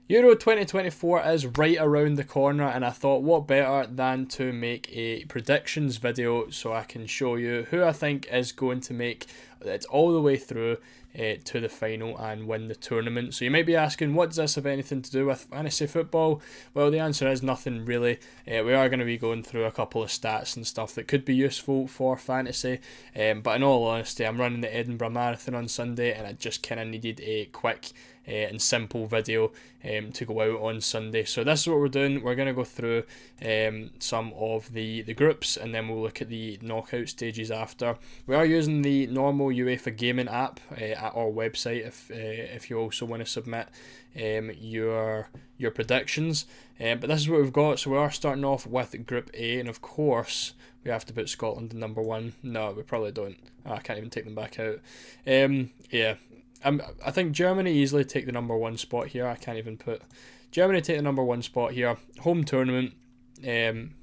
Euro 2024 is right around the corner, and I thought what better than to make a predictions video so I can show you who I think is going to make it all the way through to the final and win the tournament. So you might be asking, what does this have anything to do with fantasy football? Well, the answer is nothing really. We are going to be going through a couple of stats and stuff that could be useful for fantasy, but in all honesty, I'm running the Edinburgh Marathon on Sunday, and I just kind of needed a quick and simple video to go out on Sunday. So this is what we're doing. We're going to go through some of the groups, and then we'll look at the knockout stages after. We are using the normal UEFA gaming app at our website if you also want to submit your predictions. But this is what we've got. So we are starting off with Group A, and of course we have to put Scotland in number one. No, we probably don't. Oh, I can't even take them back out. Yeah. I think Germany easily take the number one spot here. I can't even put Germany take the number one spot here. Home tournament.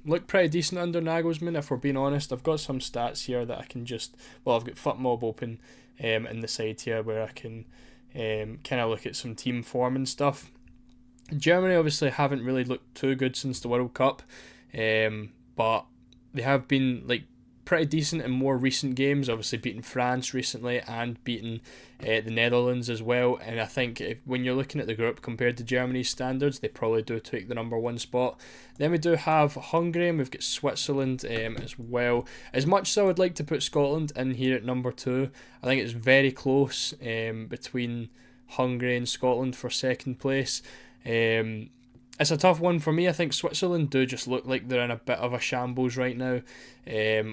Look pretty decent under Nagelsmann, if we're being honest. I've got some stats here that I can just... Well, I've got FUTMob open in the side here where I can kind of look at some team form and stuff. Germany obviously haven't really looked too good since the World Cup, but they have been like pretty decent in more recent games, obviously beating France recently and beating the Netherlands as well. And I think when you're looking at the group compared to Germany's standards, they probably do take the number one spot. Then we do have Hungary, and we've got Switzerland as well. As much as I would like to put Scotland in here at number two, I think it's very close between Hungary and Scotland for second place. It's a tough one for me. I think Switzerland do just look like they're in a bit of a shambles right now.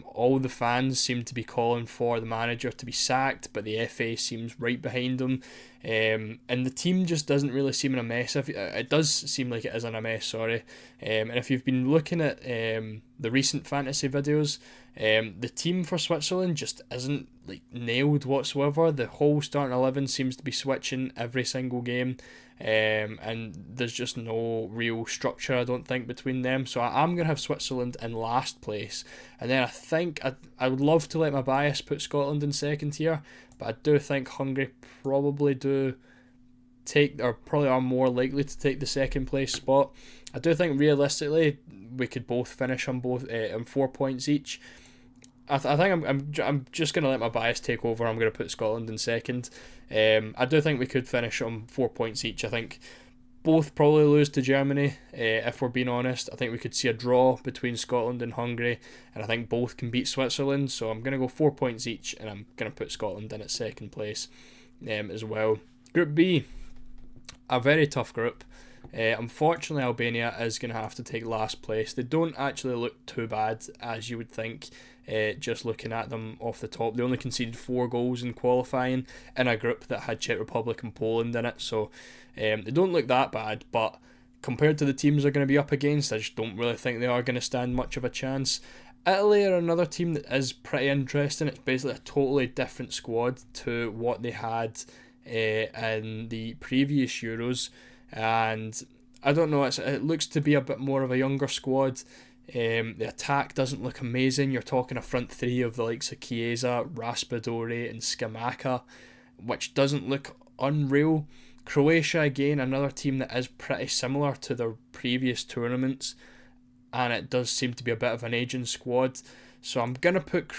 All the fans seem to be calling for the manager to be sacked, but the FA seems right behind them. And the team just doesn't really seem in a mess. It does seem like it is in a mess, sorry. And if you've been looking at the recent fantasy videos, the team for Switzerland just isn't like nailed whatsoever. The whole starting 11 seems to be switching every single game. And there's just no real structure, I don't think, between them. So I'm going to have Switzerland in last place. And then I think I would love to let my bias put Scotland in second here, but I do think Hungary probably do take, or probably are more likely to take the second place spot. I do think realistically we could both finish on 4 points each. I think I'm just going to let my bias take over. I'm going to put Scotland in second. I do think we could finish on 4 points each. I think both probably lose to Germany, if we're being honest. I think we could see a draw between Scotland and Hungary, and I think both can beat Switzerland. So I'm going to go 4 points each, and I'm going to put Scotland in at second place as well. Group B, a very tough group. Unfortunately, Albania is going to have to take last place. They don't actually look too bad as you would think, just looking at them off the top. They only conceded 4 goals in qualifying in a group that had Czech Republic and Poland in it, so they don't look that bad, but compared to the teams they're going to be up against, I just don't really think they are going to stand much of a chance. Italy are another team that is pretty interesting. It's basically a totally different squad to what they had in the previous Euros, and I don't know, it looks to be a bit more of a younger squad. The attack doesn't look amazing. You're talking a front three of the likes of Chiesa, Raspadori and Scamacca, which doesn't look unreal. Croatia, again, another team that is pretty similar to their previous tournaments, and it does seem to be a bit of an aging squad. So I'm gonna put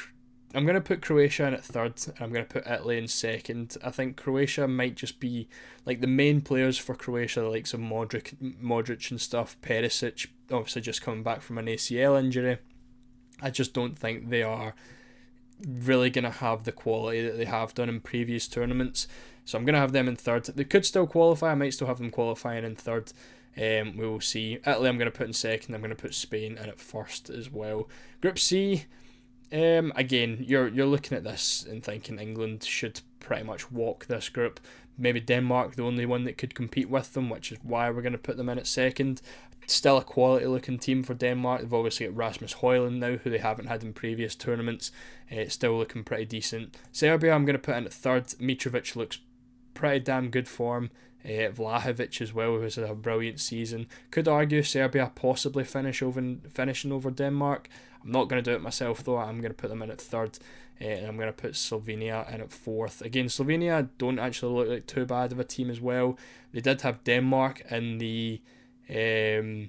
Croatia in at third, and I'm going to put Italy in second. I think Croatia might just be like the main players for Croatia, the likes of Modric and stuff, Perisic, obviously just coming back from an ACL injury. I just don't think they are really going to have the quality that they have done in previous tournaments. So I'm going to have them in third. They could still qualify. I might still have them qualifying in third. We will see. Italy I'm going to put in second. I'm going to put Spain in at first as well. Group C, again, you're looking at this and thinking England should pretty much walk this group. Maybe Denmark, the only one that could compete with them, which is why we're going to put them in at second. Still a quality looking team for Denmark. They've obviously got Rasmus Højlund now, who they haven't had in previous tournaments. It's still looking pretty decent. Serbia I'm going to put in at third. Mitrovic looks pretty damn good form. Vlahovic as well, who's had a brilliant season. Could argue Serbia possibly finishing over Denmark. I'm not going to do it myself though. I'm going to put them in at third, and I'm going to put Slovenia in at fourth. Again, Slovenia don't actually look like too bad of a team as well. They did have Denmark in the Euro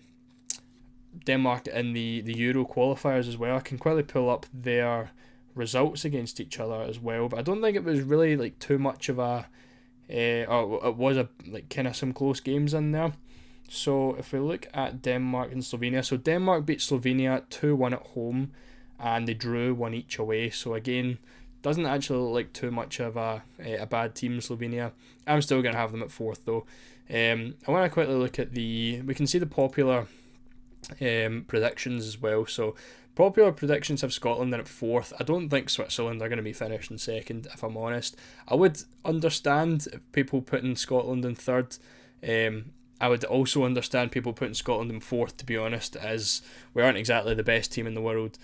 qualifiers as well. I can quickly pull up their results against each other as well, but I don't think it was really like too much of a or it was a like kind of some close games in there. So if we look at Denmark and Slovenia, so Denmark beat Slovenia 2-1 at home, and they drew one each away. So again, doesn't actually look like too much of a bad team, Slovenia. I'm still going to have them at fourth though. I want to quickly look at we can see the popular predictions as well. So popular predictions have Scotland in at fourth. I don't think Switzerland are going to be finished in second, if I'm honest. I would understand if people putting Scotland in third. I would also understand people putting Scotland in fourth, to be honest, as we aren't exactly the best team in the world.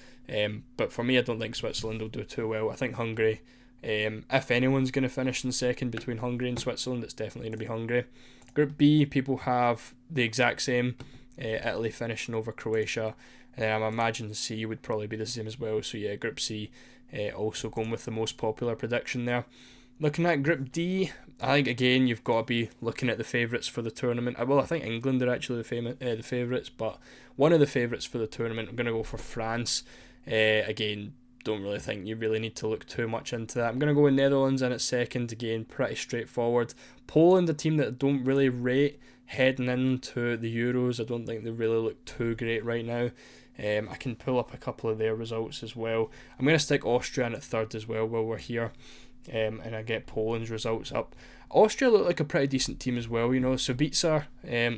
But for me, I don't think Switzerland will do too well. I think Hungary, if anyone's going to finish in second between Hungary and Switzerland, it's definitely going to be Hungary. Group B, people have the exact same. Italy finishing over Croatia. I imagine C would probably be the same as well. So yeah, Group C also going with the most popular prediction there. Looking at Group D, I think again you've got to be looking at the favourites for the tournament. Well, I think England are actually the favourites, but one of the favourites for the tournament, I'm going to go for France. Again, don't really think you really need to look too much into that. I'm going to go with Netherlands in at second. Again, pretty straightforward. Poland, a team that I don't really rate heading into the Euros. I don't think they really look too great right now. I can pull up a couple of their results as well. I'm going to stick Austria in at third as well while we're here. And I get Poland's results up. Austria look like a pretty decent team as well, you know. Subica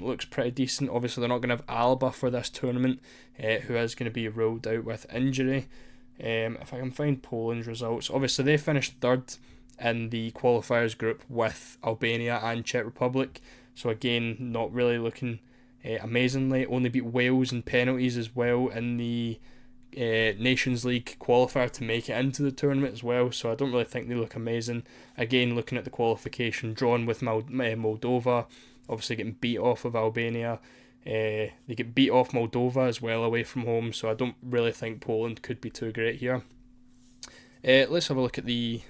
looks pretty decent. Obviously, they're not going to have Alba for this tournament, who is going to be ruled out with injury. If I can find Poland's results, obviously they finished third in the qualifiers group with Albania and Czech Republic. So again, not really looking amazingly. Only beat Wales in penalties as well in the Nations League qualifier to make it into the tournament as well. So I don't really think they look amazing. Again, looking at the qualification, drawn with Moldova, obviously getting beat off of Albania. They get beat off Moldova as well away from home. So I don't really think Poland could be too great here. Let's have a look at the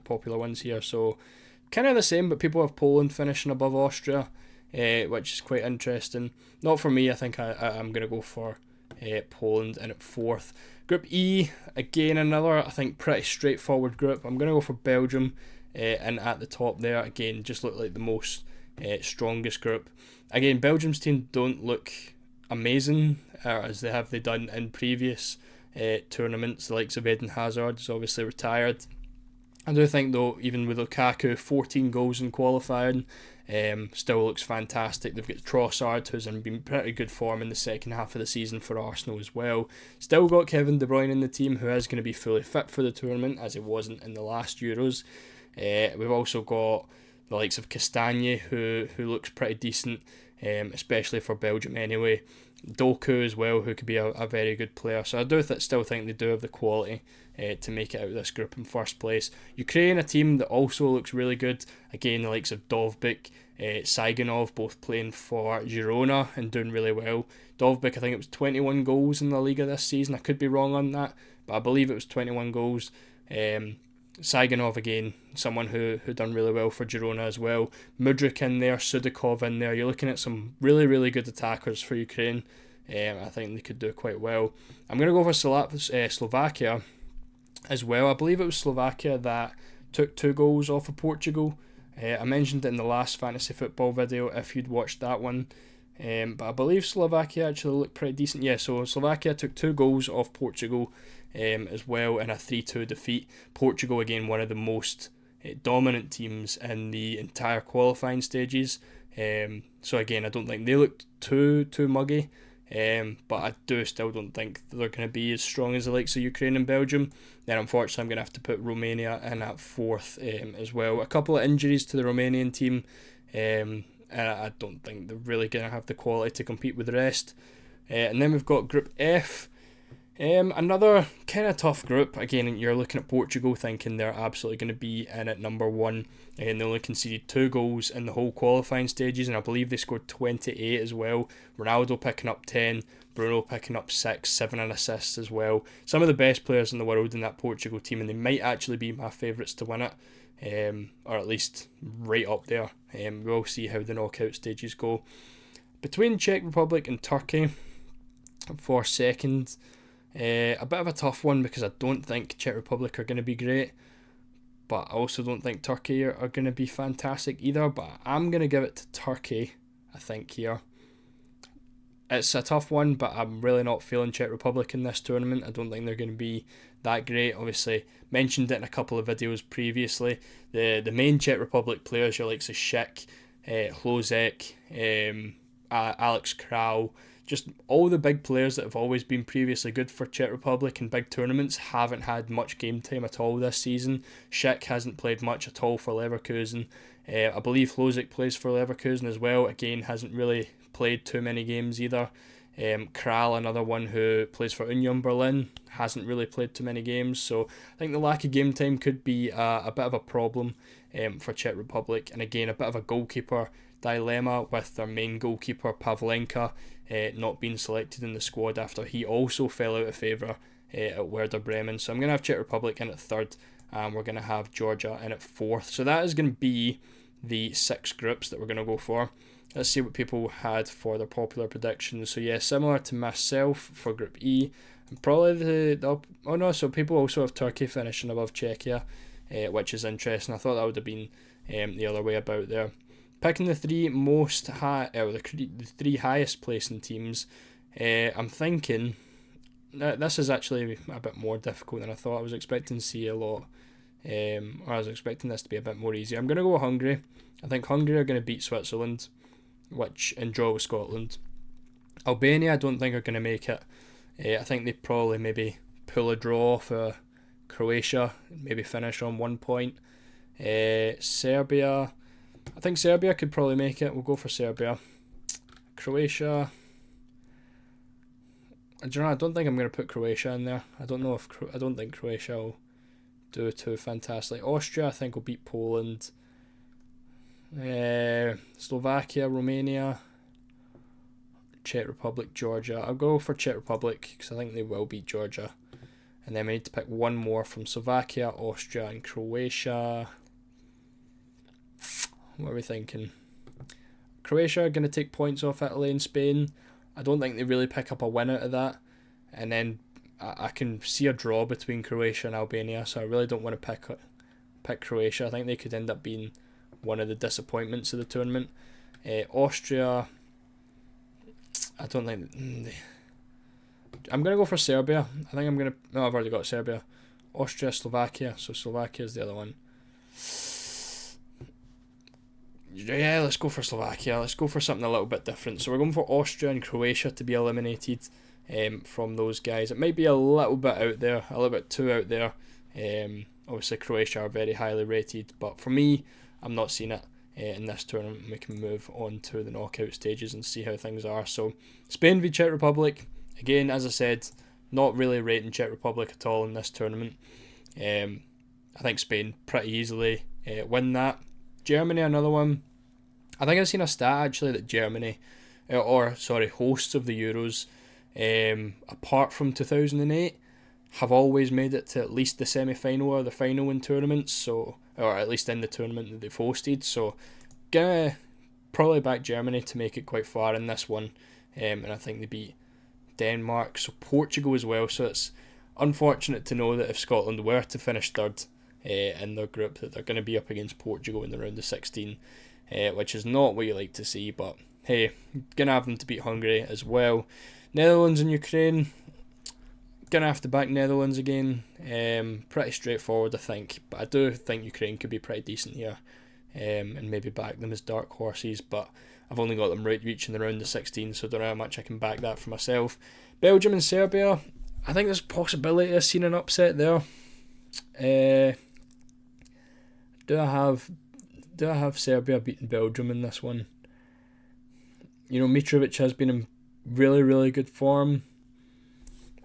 popular ones here. So kind of the same, but people have Poland finishing above Austria, which is quite interesting. Not for me. I think I'm going to go for Poland in at fourth. Group E, again another I think pretty straightforward group. I'm going to go for Belgium and at the top there. Again, just look like the most strongest group. Again, Belgium's team don't look amazing as they done in previous tournaments. The likes of Eden Hazard is obviously retired. I do think though, even with Lukaku, 14 goals in qualifying, still looks fantastic. They've got Trossard, who's in pretty good form in the second half of the season for Arsenal as well. Still got Kevin De Bruyne in the team, who is going to be fully fit for the tournament, as he wasn't in the last Euros. We've also got the likes of Castagne, who looks pretty decent, especially for Belgium anyway. Doku as well, who could be a very good player. So I do still think they do have the quality to make it out of this group in first place. Ukraine, a team that also looks really good. Again, the likes of Dovbyk, Saigonov, both playing for Girona and doing really well. Dovbyk, I think it was 21 goals in La Liga this season. I could be wrong on that, but I believe it was 21 goals. Saigonov, again, someone who done really well for Girona as well. Mudryk in there, Sudakov in there. You're looking at some really, really good attackers for Ukraine. I think they could do quite well. I'm going to go for Slovakia as well. I believe it was Slovakia that took 2 goals off of Portugal. I mentioned it in the last fantasy football video if you'd watched that one. But I believe Slovakia actually looked pretty decent. Yeah, so Slovakia took 2 goals off Portugal as well in a 3-2 defeat. Portugal, again, one of the most dominant teams in the entire qualifying stages. So again, I don't think they looked too muggy. But I still don't think they're going to be as strong as the likes of Ukraine and Belgium. Then unfortunately I'm going to have to put Romania in at fourth as well. A couple of injuries to the Romanian team, and I don't think they're really going to have the quality to compete with the rest. And then we've got Group F. Another kind of tough group. Again, you're looking at Portugal thinking they're absolutely going to be in at number one, and they only conceded 2 goals in the whole qualifying stages, and I believe they scored 28 as well. Ronaldo picking up 10, Bruno picking up 6, 7 and assists as well. Some of the best players in the world in that Portugal team, and they might actually be my favourites to win it, or at least right up there. We'll see how the knockout stages go. Between Czech Republic and Turkey for second, a bit of a tough one because I don't think Czech Republic are going to be great, but I also don't think Turkey are going to be fantastic either, but I'm going to give it to Turkey, I think, here. It's a tough one, but I'm really not feeling Czech Republic in this tournament. I don't think they're going to be that great. Obviously, mentioned it in a couple of videos previously. The main Czech Republic players, your likes of Schick, Hlozek, Alex Kral, just all the big players that have always been previously good for Czech Republic in big tournaments haven't had much game time at all this season. Schick hasn't played much at all for Leverkusen. I believe Hlozek plays for Leverkusen as well. Again, hasn't really played too many games either. Kral, another one who plays for Union Berlin, hasn't really played too many games. So I think the lack of game time could be a bit of a problem for Czech Republic. And again, a bit of a goalkeeper dilemma with their main goalkeeper Pavlenka not being selected in the squad after he also fell out of favour at Werder Bremen. So I'm going to have Czech Republic in at third, and we're going to have Georgia in at fourth. So that is going to be the 6 groups that we're going to go for. Let's see what people had for their popular predictions. So yeah, similar to myself for Group E. And probably so people also have Turkey finishing above Czechia, which is interesting. I thought that would have been the other way about there. Picking the 3 the 3 highest placing teams, I'm thinking this is actually a bit more difficult than I thought. I was expecting to see a lot, or I was expecting this to be a bit more easy. I'm going to go with Hungary. I think Hungary are going to beat Switzerland, and draw with Scotland. Albania I don't think are going to make it. I think they probably maybe pull a draw for Croatia, maybe finish on 1 point. Serbia, I think Serbia could probably make it. We'll go for Serbia. Croatia, I don't think I'm going to put Croatia in there. I don't think Croatia will do too fantastic. Austria I think will beat Poland. Slovakia, Romania, Czech Republic, Georgia. I'll go for Czech Republic because I think they will beat Georgia. And then we need to pick one more from Slovakia, Austria and Croatia. What are we thinking? Croatia are going to take points off Italy and Spain. I don't think they really pick up a win out of that. And then I can see a draw between Croatia and Albania, so I really don't want to pick Croatia. I think they could end up being one of the disappointments of the tournament. Austria, I don't think... I'm going to go for Serbia. I think I'm going to... No, I've already got Serbia. Austria, Slovakia. So Slovakia is the other one. Yeah, let's go for Slovakia. Let's go for something a little bit different. So we're going for Austria and Croatia to be eliminated from those guys. It might be a little bit out there, a little bit too out there. Obviously, Croatia are very highly rated, but for me, I'm not seeing it in this tournament. We can move on to the knockout stages and see how things are. So Spain v Czech Republic. Again, as I said, not really rating Czech Republic at all in this tournament. I think Spain pretty easily win that. Germany, another one. I think I've seen a stat actually that Germany, hosts of the Euros, apart from 2008, have always made it to at least the semi-final or the final in tournaments, so, or at least in the tournament that they've hosted. So, gonna probably back Germany to make it quite far in this one, and I think they beat Denmark, so Portugal as well. So it's unfortunate to know that if Scotland were to finish third in their group, that they're going to be up against Portugal in the round of 16, which is not what you like to see, but hey, gonna have them to beat Hungary as well. Netherlands and Ukraine, gonna have to back Netherlands again. Pretty straightforward, I think, but I do think Ukraine could be pretty decent here, and maybe back them as dark horses, but I've only got them reaching the round of 16, so I don't know how much I can back that for myself. Belgium and Serbia, I think there's a possibility of seeing an upset there. Do I have Serbia beating Belgium in this one? You know, Mitrovic has been in really, really good form.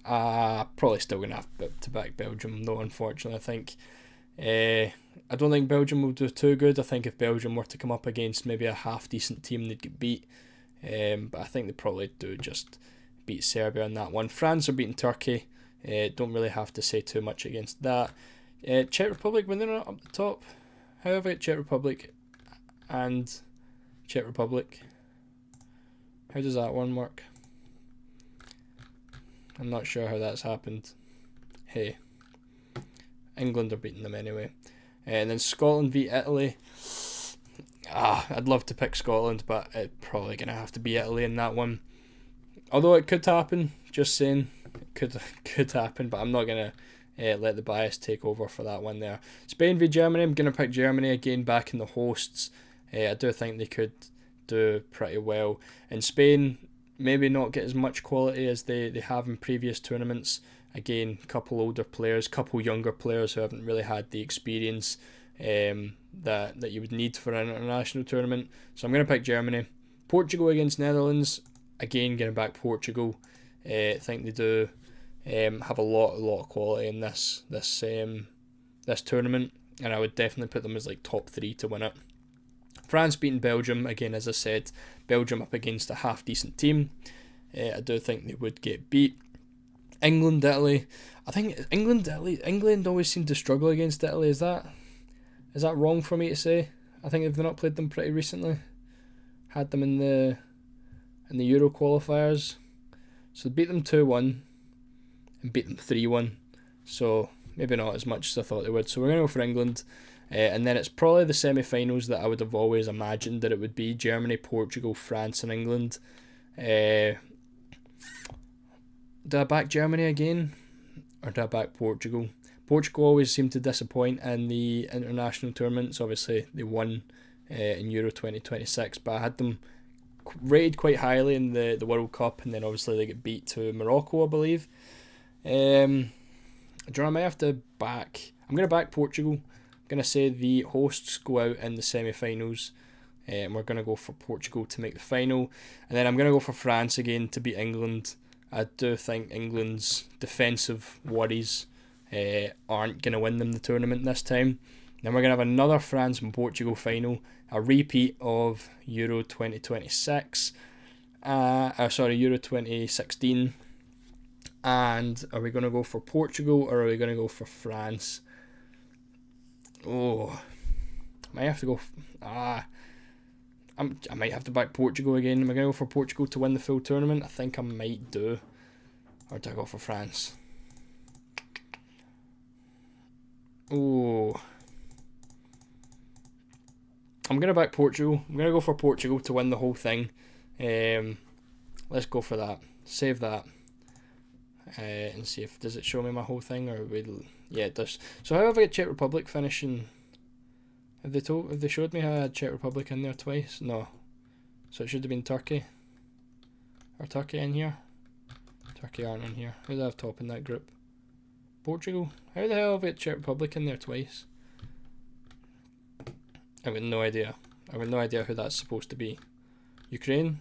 Probably still going to have to back Belgium, though, unfortunately. I think I don't think Belgium will do too good. I think if Belgium were to come up against maybe a half-decent team, they'd get beat. But I think they probably do just beat Serbia on that one. France are beating Turkey. Don't really have to say too much against that. Czech Republic, when they're not up the top. However, Czech Republic and Czech Republic. How does that one work? I'm not sure how that's happened. Hey, England are beating them anyway. And then Scotland v Italy. I'd love to pick Scotland, but it's probably going to have to be Italy in that one. Although it could happen, just saying, it could happen, but I'm not going to let the bias take over for that one there. Spain v Germany, I'm going to pick Germany again back in the hosts. I do think they could do pretty well. And Spain, maybe not get as much quality as they have in previous tournaments. Again, couple older players, couple younger players who haven't really had the experience that you would need for an international tournament. So I'm going to pick Germany. Portugal against Netherlands, again going to back Portugal. I think they do have a lot of quality in this tournament, and I would definitely put them as like top 3 to win it. France beating Belgium, again as I said, Belgium up against a half decent team. I do think they would get beat. England, Italy. I think England always seem to struggle against Italy. Is that wrong for me to say? I think they've not played them pretty recently. Had them in the Euro qualifiers. So they beat them 2-1 and beat them 3-1. So maybe not as much as I thought they would. So we're going to go for England. And then it's probably the semi-finals that I would have always imagined that it would be. Germany, Portugal, France and England. Do I back Germany again? Or do I back Portugal? Portugal always seem to disappoint in the international tournaments. Obviously, they won in Euro 2026, but I had them rated quite highly in the World Cup, and then obviously they get beat to Morocco, I believe. I might have to back... I'm going to back Portugal. I'm going to say the hosts go out in the semi-finals, and we're going to go for Portugal to make the final. And then I'm going to go for France again to beat England. I do think England's defensive worries aren't going to win them the tournament this time. Then we're going to have another France and Portugal final, a repeat of Euro 2026, Euro 2016. And are we going to go for Portugal or are we going to go for France? I might have to go. I might have to back Portugal again. Am I going to go for Portugal to win the full tournament? I think I might do. Or do I go for France? I'm going to back Portugal. I'm going to go for Portugal to win the whole thing. Let's go for that. Save that. And see if... Does it show me my whole thing? Yeah, it does. So how have I got Czech Republic finishing... Have they showed me how I had Czech Republic in there twice? No. So it should have been Turkey. Are Turkey in here? Turkey aren't in here. Who do I have top in that group? Portugal? How the hell have I got Czech Republic in there twice? I've got no idea. I've got no idea who that's supposed to be. Ukraine?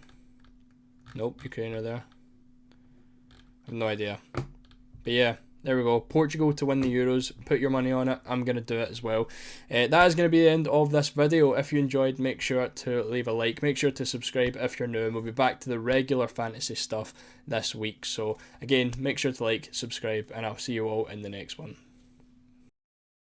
Nope, Ukraine are there. I've no idea. But yeah. There we go. Portugal to win the Euros. Put your money on it. I'm going to do it as well. That is going to be the end of this video. If you enjoyed, make sure to leave a like. Make sure to subscribe if you're new. And we'll be back to the regular fantasy stuff this week. So again, make sure to like, subscribe, and I'll see you all in the next one.